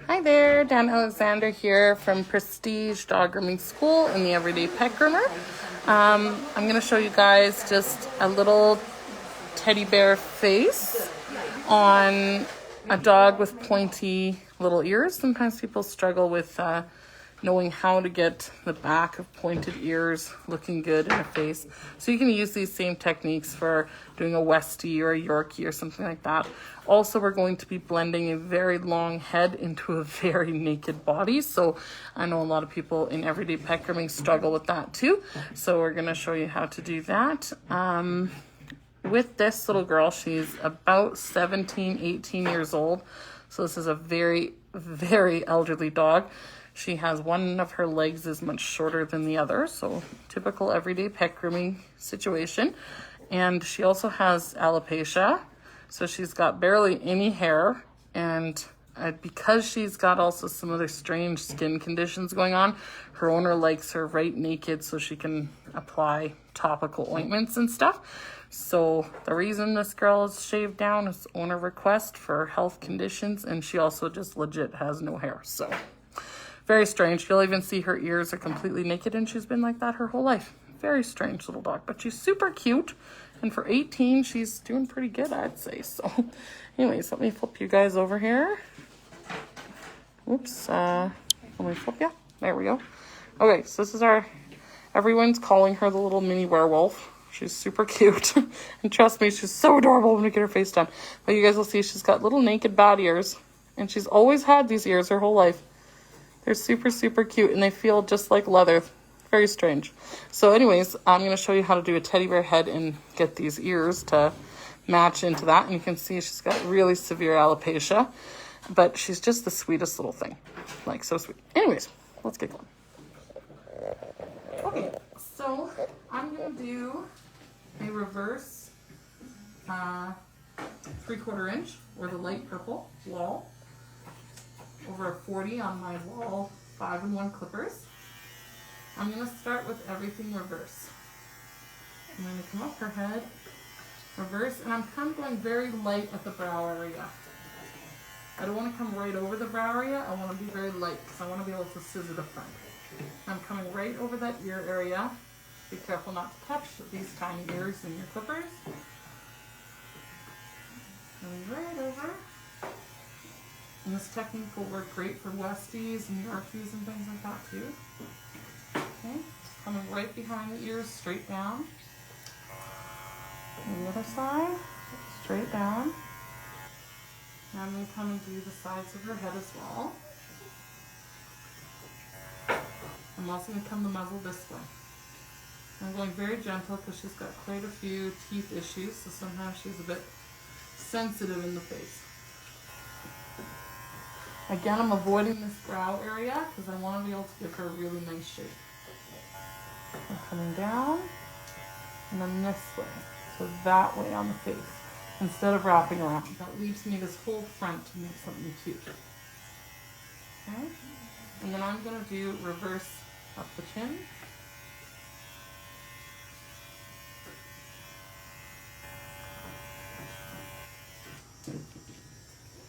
Hi there, Danna Alexander here from Prestige Dog Grooming School in the Everyday Pet Groomer. I'm going to show you guys just a little teddy bear face on a dog with pointy little ears. Sometimes people struggle with knowing how to get the back of pointed ears looking good in a face. So you can use these same techniques for doing a Westie or a Yorkie or something like that. Also, we're going to be blending a very long head into a very naked body. So I know a lot of people in everyday pet grooming struggle with that too. So we're going to show you how to do that. With this little girl, she's about 17, 18 years old. So this is a very, very elderly dog. She has one of her legs is much shorter than the other, so typical everyday pet grooming situation. And she also has alopecia, so she's got barely any hair. And because she's got also some other strange skin conditions going on, her owner likes her right naked so she can apply topical ointments and stuff. So the reason this girl is shaved down is owner request for health conditions, and she also just legit has no hair. So very strange. You'll even see her ears are completely naked, and she's been like that her whole life. Very strange little dog, but she's super cute. And for 18, she's doing pretty good, I'd say. So anyways, let me flip you guys over here. Oops. Let me flip you. There we go. Okay, so this is everyone's calling her the little mini werewolf. She's super cute. And trust me, she's so adorable when we get her face done. But you guys will see she's got little naked bat ears. And she's always had these ears her whole life. They're super, super cute, and they feel just like leather. Very strange. So anyways, I'm going to show you how to do a teddy bear head and get these ears to match into that. And you can see she's got really severe alopecia, but she's just the sweetest little thing. Like, so sweet. Anyways, let's get going. Okay, so I'm going to do a reverse 3/4 inch or the light purple wall over a 40 on my wall 5-in-1 clippers. I'm going to start with everything reverse. I'm going to come up her head, reverse, and I'm kind of going very light at the brow area. I don't want to come right over the brow area. I want to be very light because I want to be able to scissor the front. I'm coming right over that ear area. Be careful not to touch these tiny ears in your clippers. Coming right over. And this technique will work great for Westies and Yorkies and things like that too. Okay, coming right behind the ears, straight down. And the other side, straight down. Now I'm going to come and do the sides of her head as well. I'm also going to come the muzzle this way. I'm going very gentle because she's got quite a few teeth issues, so sometimes she's a bit sensitive in the face. Again, I'm avoiding this brow area because I want to be able to give her a really nice shape. I'm coming down and then this way, so that way on the face, instead of wrapping around. That leaves me this whole front to make something cute. Okay, and then I'm going to do reverse up the chin.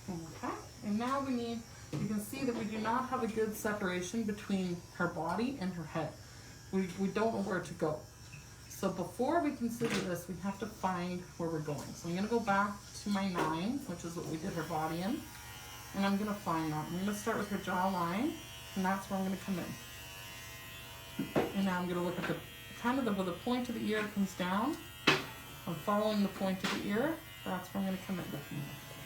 Okay, and now we need, you can see that we do not have a good separation between her body and her head. We don't know where to go. So before we consider this, we have to find where we're going. So I'm going to go back to my 9, which is what we did her body in. And I'm going to find that. I'm going to start with her jawline, and that's where I'm going to come in. And now I'm going to look at the kind of where the point of the ear comes down. I'm following the point of the ear. That's where I'm going to come in.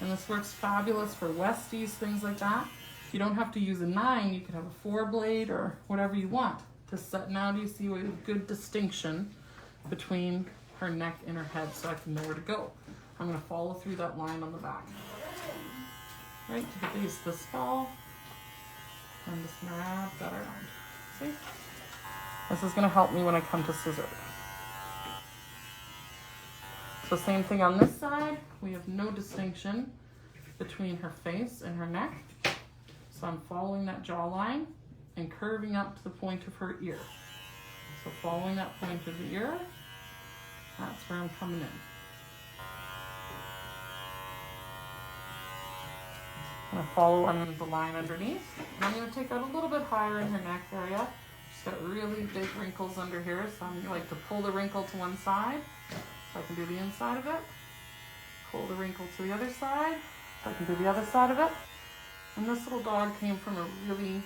And this works fabulous for Westies, things like that. You don't have to use a 9. You could have a 4-blade or whatever you want to set. Now do you see a good distinction between her neck and her head so I can know where to go. I'm going to follow through that line on the back. Right to the base of the skull. And just wrap that around. See? This is going to help me when I come to scissor. So same thing on this side. We have no distinction between her face and her neck. So I'm following that jawline and curving up to the point of her ear. So following that point of the ear, that's where I'm coming in. I'm going to follow on the line underneath. And I'm going to take out a little bit higher in her neck area. She's got really big wrinkles under here, so I'm going to pull the wrinkle to one side so I can do the inside of it. Pull the wrinkle to the other side so I can do the other side of it. And this little dog came from a really,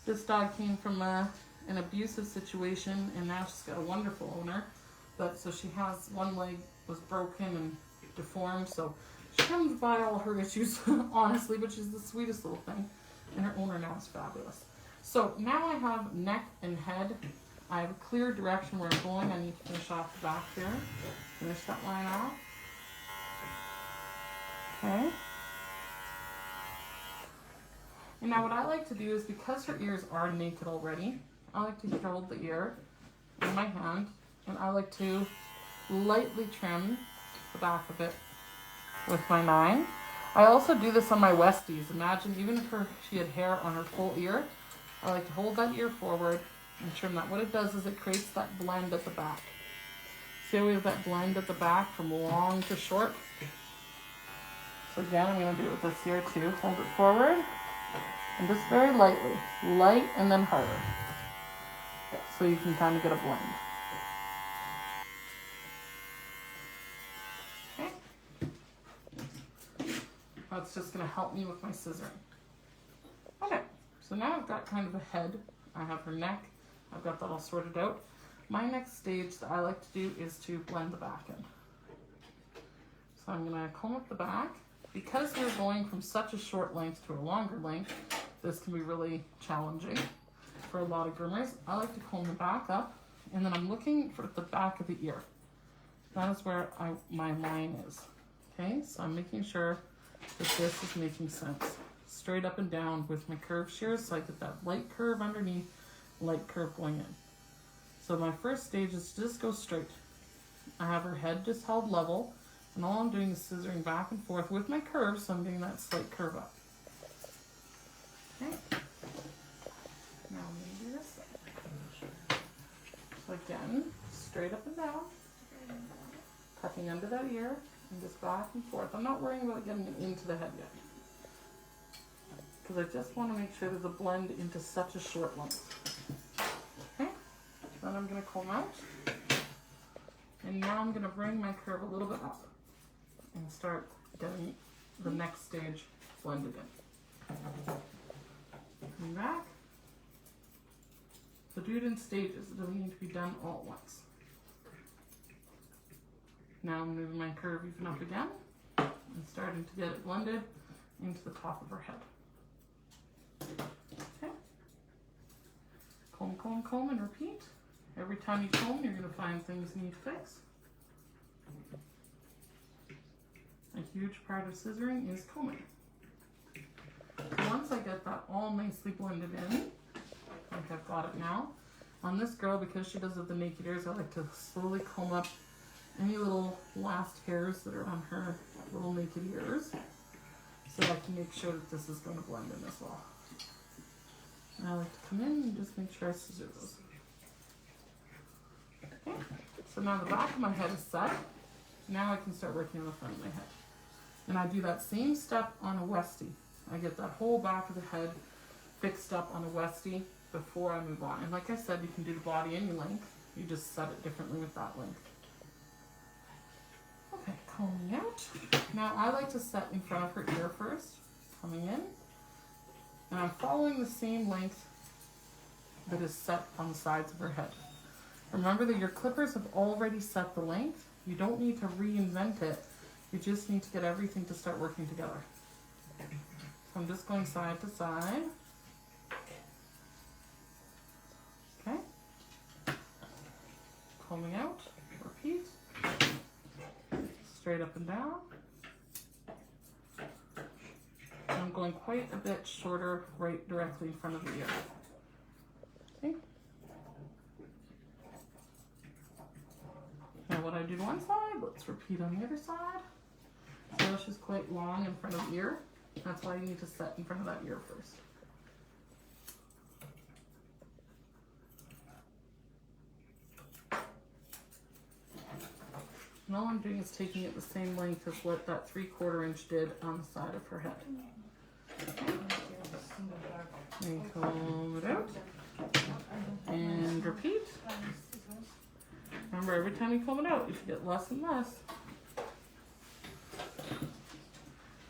this dog came from an abusive situation, and now she's got a wonderful owner. But so she has one leg was broken and deformed, so she comes by all her issues, honestly, but she's the sweetest little thing. And her owner now is fabulous. So now I have neck and head. I have a clear direction where I'm going. I need to finish off the back here. Finish that line off. Okay. And now what I like to do is, because her ears are naked already, I like to hold the ear in my hand, and I like to lightly trim the back of it with my 9. I also do this on my Westies. Imagine even if she had hair on her full ear, I like to hold that ear forward and trim that. What it does is it creates that blend at the back. See how we have that blend at the back from long to short? So again, I'm going to do it with this ear too. Hold it forward and just very lightly. Light and then harder. So you can kind of get a blend. That's just going to help me with my scissoring. Okay, so now I've got kind of a head. I have her neck. I've got that all sorted out. My next stage that I like to do is to blend the back in. So I'm going to comb up the back. Because we're going from such a short length to a longer length, this can be really challenging for a lot of groomers. I like to comb the back up, and then I'm looking for the back of the ear. That is where my line is. Okay, so I'm making sure that this is making sense. Straight up and down with my curve shears, so I get that light curve underneath, light curve going in. So my first stage is to just go straight. I have her head just held level, and all I'm doing is scissoring back and forth with my curve, so I'm getting that slight curve up. Okay. Now I'm going to do this side. So again, straight up and down, tucking under that ear, and just back and forth. I'm not worrying about getting it into the head yet, because I just want to make sure there's a blend into such a short length. Okay, then I'm going to comb out, and now I'm going to bring my curve a little bit up and start getting the next stage blended in. Come back. So do it in stages. It doesn't need to be done all at once. Now I'm moving my curve even up again and starting to get it blended into the top of her head. Okay. Comb, comb, comb, and repeat. Every time you comb, you're going to find things you need to fix. A huge part of scissoring is combing. Once I get that all nicely blended in, like I've got it now, on this girl, because she does have the naked ears, I like to slowly comb up any little last hairs that are on her little naked ears, so I can make sure that this is going to blend in as well. And I like to come in and just make sure I scissor those. Okay, so now the back of my head is set. Now I can start working on the front of my head. And I do that same step on a Westie. I get that whole back of the head fixed up on a Westie before I move on. And like I said, you can do the body any length. You just set it differently with that length. Okay, combing out. Now I like to set in front of her ear first, coming in. And I'm following the same length that is set on the sides of her head. Remember that your clippers have already set the length. You don't need to reinvent it. You just need to get everything to start working together. So I'm just going side to side. Okay. Combing out, repeat. Straight up and down. And I'm going quite a bit shorter right directly in front of the ear. Okay. Now what I did one side, let's repeat on the other side. So she's quite long in front of the ear. That's why you need to set in front of that ear first. And all I'm doing is taking it the same length as what that 3/4 inch did on the side of her head. And comb it out. And repeat. Remember, every time you comb it out, you should get less and less.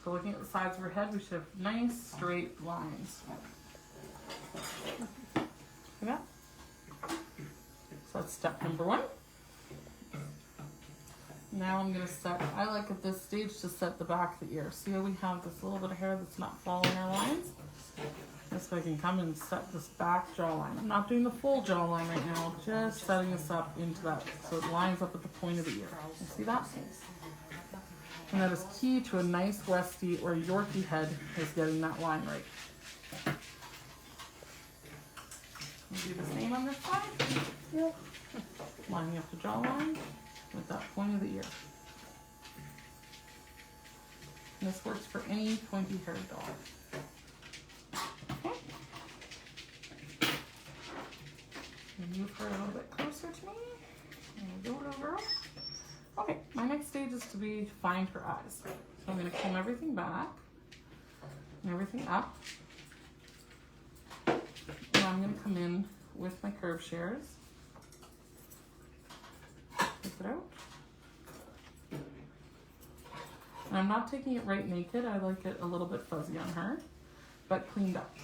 So looking at the sides of her head, we should have nice straight lines. See that? So that's step number 1. Now I'm going to set, I like at this stage to set the back of the ear. See how we have this little bit of hair that's not following our lines? This way I can come and set this back jawline. I'm not doing the full jawline right now, just setting this up into that so it lines up at the point of the ear. You see that? And that is key to a nice Westie or Yorkie head, is getting that line right. We'll do the same on this side. Yep. Lining up the jawline with that point of the ear. And this works for any pointy haired dog. Okay. Move her a little bit closer to me. And go over. Okay, my next stage is to find her eyes. So I'm going to comb everything back and everything up. And I'm going to come in with my curve shears. Take it out. And I'm not taking it right naked. I like it a little bit fuzzy on her, but cleaned up.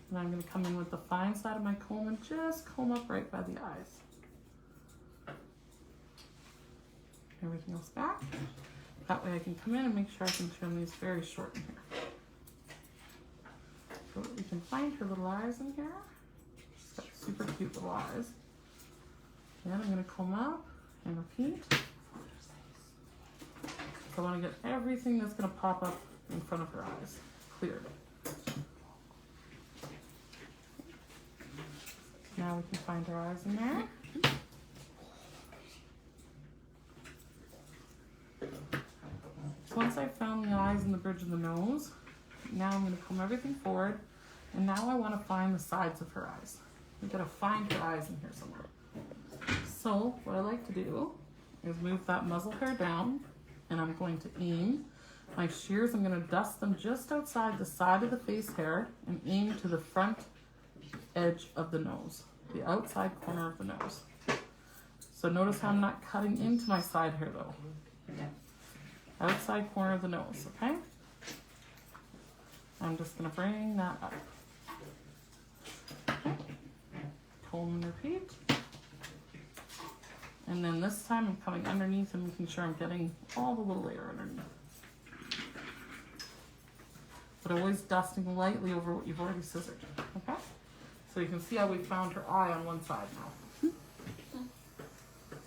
And I'm going to come in with the fine side of my comb and just comb up right by the eyes. Everything else back. That way I can come in and make sure I can trim these very short in here. So that we can find her little eyes in here. She's got super cute little eyes. Then I'm going to comb up and repeat. So I want to get everything that's going to pop up in front of her eyes cleared. Now we can find her eyes in there. So once I've found the eyes and the bridge of the nose, now I'm going to comb everything forward, and now I want to find the sides of her eyes. We've got to find her eyes in here somewhere. So what I like to do is move that muzzle hair down, and I'm going to aim my shears. I'm going to dust them just outside the side of the face hair and aim to the front edge of the nose, the outside corner of the nose. So notice how I'm not cutting into my side hair though. Outside corner of the nose, okay? I'm just going to bring that up. Okay. Comb and repeat. And then this time I'm coming underneath and making sure I'm getting all the little layer underneath. But always dusting lightly over what you've already scissored, okay? So you can see how we found her eye on one side now.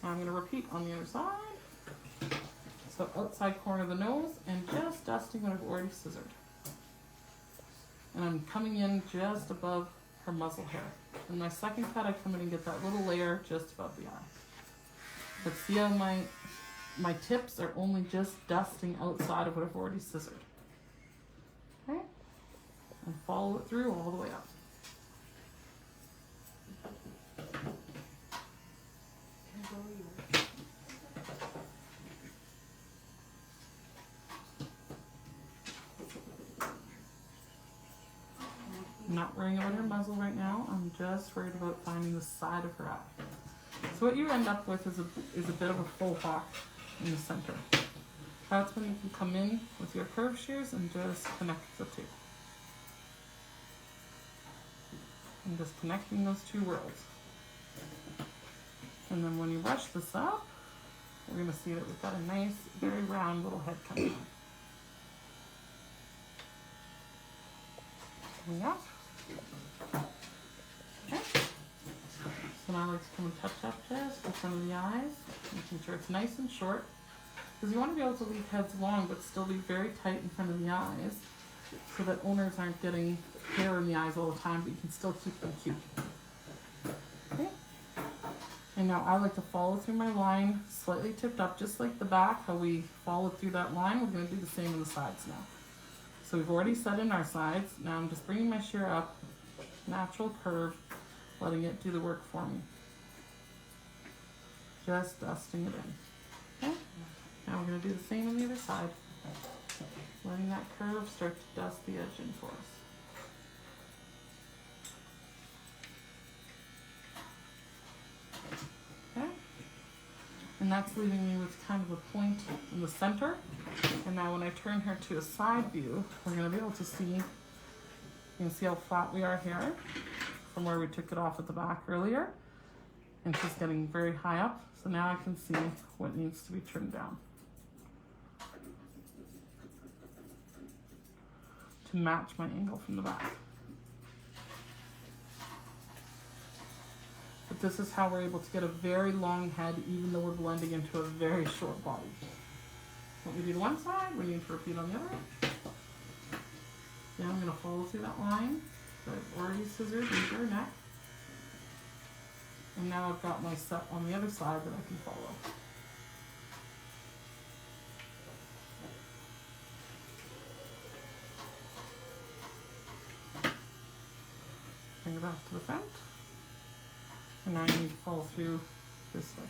Now I'm going to repeat on the other side. So outside corner of the nose and just dusting what I've already scissored. And I'm coming in just above her muzzle hair. In my second cut, I come in and get that little layer just above the eye. But see how my tips are only just dusting outside of what I've already scissored. Okay? And follow it through all the way up. I'm not worrying about her muzzle right now. I'm just worried about finding the side of her eye. So what you end up with is a bit of a full hawk in the center. That's when you can come in with your curve shears and just connect the two. I'm just connecting those two worlds. And then when you brush this up, we're going to see that we've got a nice, very round little head coming on. Coming up. Okay. So now let's come and touch up just in front of the eyes, making sure it's nice and short. Because you want to be able to leave heads long, but still be very tight in front of the eyes, so that owners aren't getting hair in the eyes all the time, but you can still keep them cute. Okay. And now I like to follow through my line, slightly tipped up, just like the back, how we followed through that line. We're going to do the same on the sides now. So we've already set in our sides. Now I'm just bringing my shear up, natural curve, letting it do the work for me. just dusting it in. Okay? Now we're going to do the same on the other side. Letting that curve start to dust the edge in for us. Okay? And that's leaving me with kind of a point in the center. And now when I turn her to a side view, we're going to be able to see, you can see how flat we are here from where we took it off at the back earlier. And she's getting very high up. So now I can see what needs to be trimmed down to match my angle from the back. But this is how we're able to get a very long head even though we're blending into a very short body. What we do to one side, we need to repeat on the other. Now I'm going to follow through that line that I've already scissored into her neck. And now I've got my set on the other side that I can follow. Bring it back to the front. And now I need to follow through this way.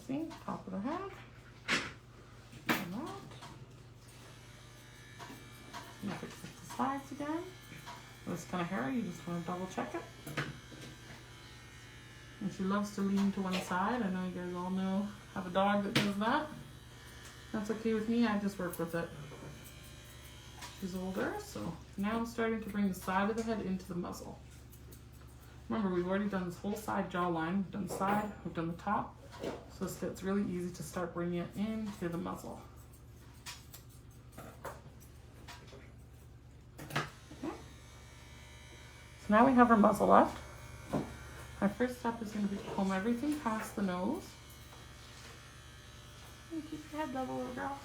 See, top of the head. And that. And fix the sides again. This kind of hair, you just want to double check it. And she loves to lean to one side. I know you guys all know, have a dog that does that. That's okay with me, I just work with it. She's older, so now I'm starting to bring the side of the head into the muzzle. Remember, we've already done this whole side jawline. We've done the side, we've done the top. So it's really easy to start bringing it into the muzzle. Okay. So now we have our muzzle left. My first step is going to be to comb everything past the nose. And keep your head level, little girl.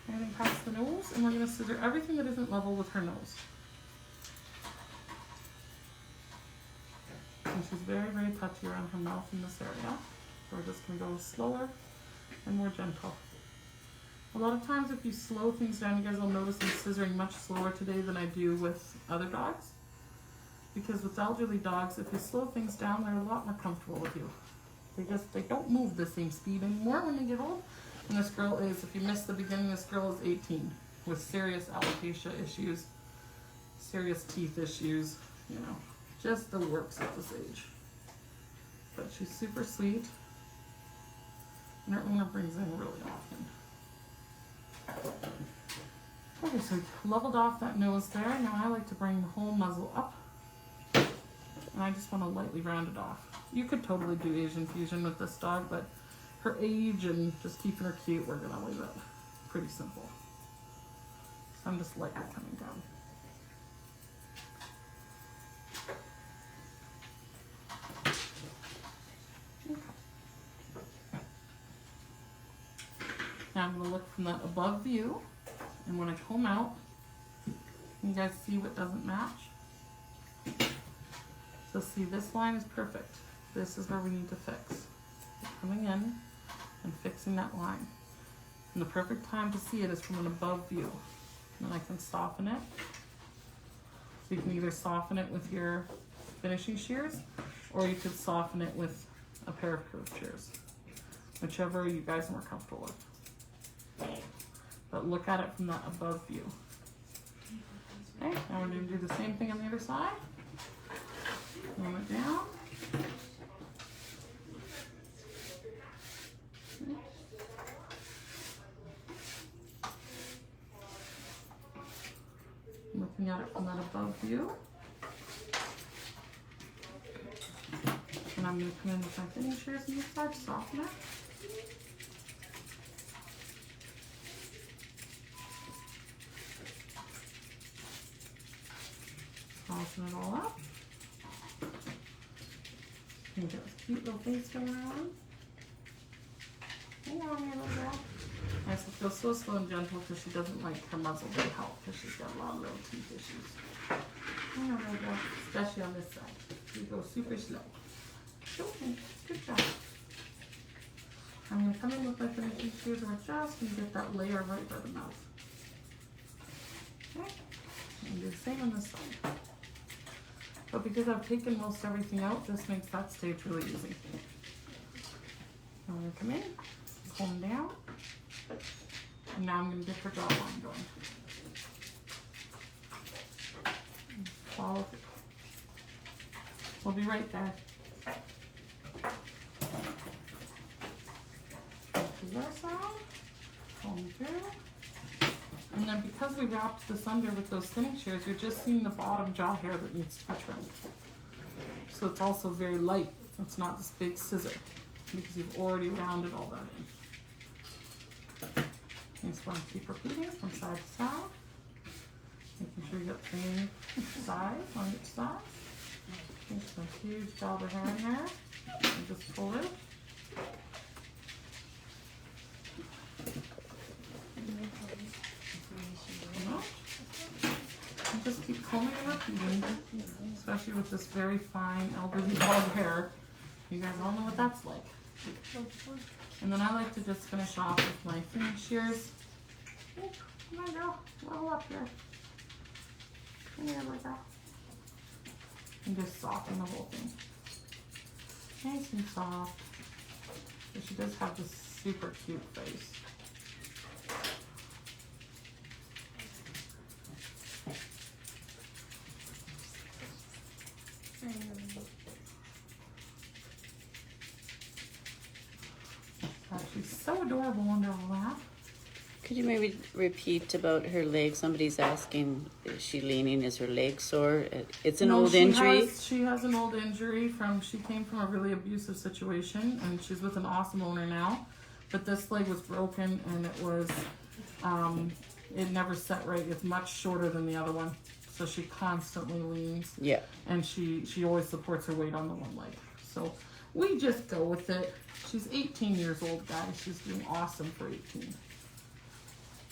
Everything past the nose, and we're going to scissor everything that isn't level with her nose. And she's very, very touchy around her mouth in this area. So we're just going to go slower and more gentle. A lot of times if you slow things down, you guys will notice I'm scissoring much slower today than I do with other dogs. Because with elderly dogs, if you slow things down, they're a lot more comfortable with you. They don't move the same speed anymore when they get old. And this girl is, if you missed the beginning, this girl is 18 with serious alopecia issues, serious teeth issues, you know, just the works at this age. But she's super sweet, and her owner brings in really often. Okay, so leveled off that nose there. Now I like to bring the whole muzzle up. And I just want to lightly round it off. You could totally do Asian fusion with this dog, but her age and just keeping her cute, we're gonna leave it pretty simple. So I'm just lightly coming down. Okay. Now I'm gonna look from that above view, and when I comb out, you guys see what doesn't match? So see, this line is perfect. This is where we need to fix. Coming in and fixing that line. And the perfect time to see it is from an above view. And then I can soften it. So you can either soften it with your finishing shears, or you could soften it with a pair of curved shears. Whichever you guys are more comfortable with. But look at it from that above view. Okay, now we're going to do the same thing on the other side. Roll it down. Looking at it from that above view. And I'm going to come in with my thinning shears on this side, soften it. Soften it all up. You can get this cute little face going on. Hang on here, little girl. I have to feel so slow and gentle because she doesn't like her muzzle to help because she's got a lot of little teeth issues. Hang on, little girl. Especially on this side. You go super slow. Okay, good job. I'm going to come in with my finishing shears and adjust and get that layer right by the mouth. Okay, and do the same on this side. But because I've taken most everything out, this makes that stage really easy. I'm going to come in, comb down, and now I'm going to get her jawline going. Follow through. We'll be right there. This side, comb through. And then because we wrapped this under with those thinning shears, you're just seeing the bottom jaw hair that needs to be trimmed. So it's also very light. It's not this big scissor because you've already rounded all that in. You just want to keep repeating from side to side. Making sure you get the same size on each side. There's some huge gob of hair in there. And just pull it. And just keep combing and repeating, especially with this very fine elderly dog hair. You guys all know what that's like. And then I like to just finish off with my thinning shears. Oh, come on, girl, level up here. Come here, like that. And just soften the whole thing. Nice and soft. So she does have this super cute face. She's so adorable under all that. Could you maybe repeat about her leg? Somebody's asking, is she leaning? Is her leg sore? It's an old injury. She has an old injury she came from a really abusive situation, and she's with an awesome owner now. But this leg was broken, and it was, it never set right. It's much shorter than the other one. So she constantly leans. Yeah. And she always supports her weight on the one leg. So we just go with it. She's 18 years old, guys. She's doing awesome for 18.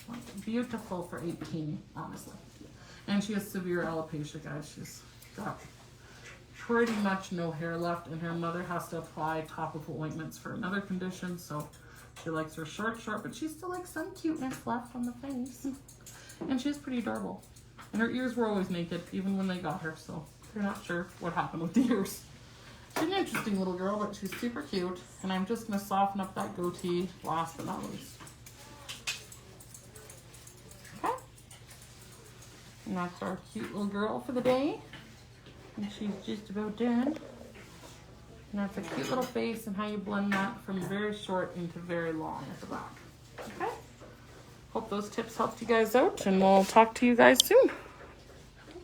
Like, beautiful for 18, honestly. And she has severe alopecia, guys. She's got pretty much no hair left, and her mother has to apply topical ointments for another condition, so she likes her short, but she still likes some cuteness left on the face. And she's pretty adorable. And her ears were always naked, even when they got her, so they're not sure what happened with the ears. She's an interesting little girl, but she's super cute. And I'm just going to soften up that goatee last but not least. Okay. And that's our cute little girl for the day. And she's just about done. And that's a cute little face and how you blend that from very short into very long at the back. Okay. Hope those tips helped you guys out, and we'll talk to you guys soon.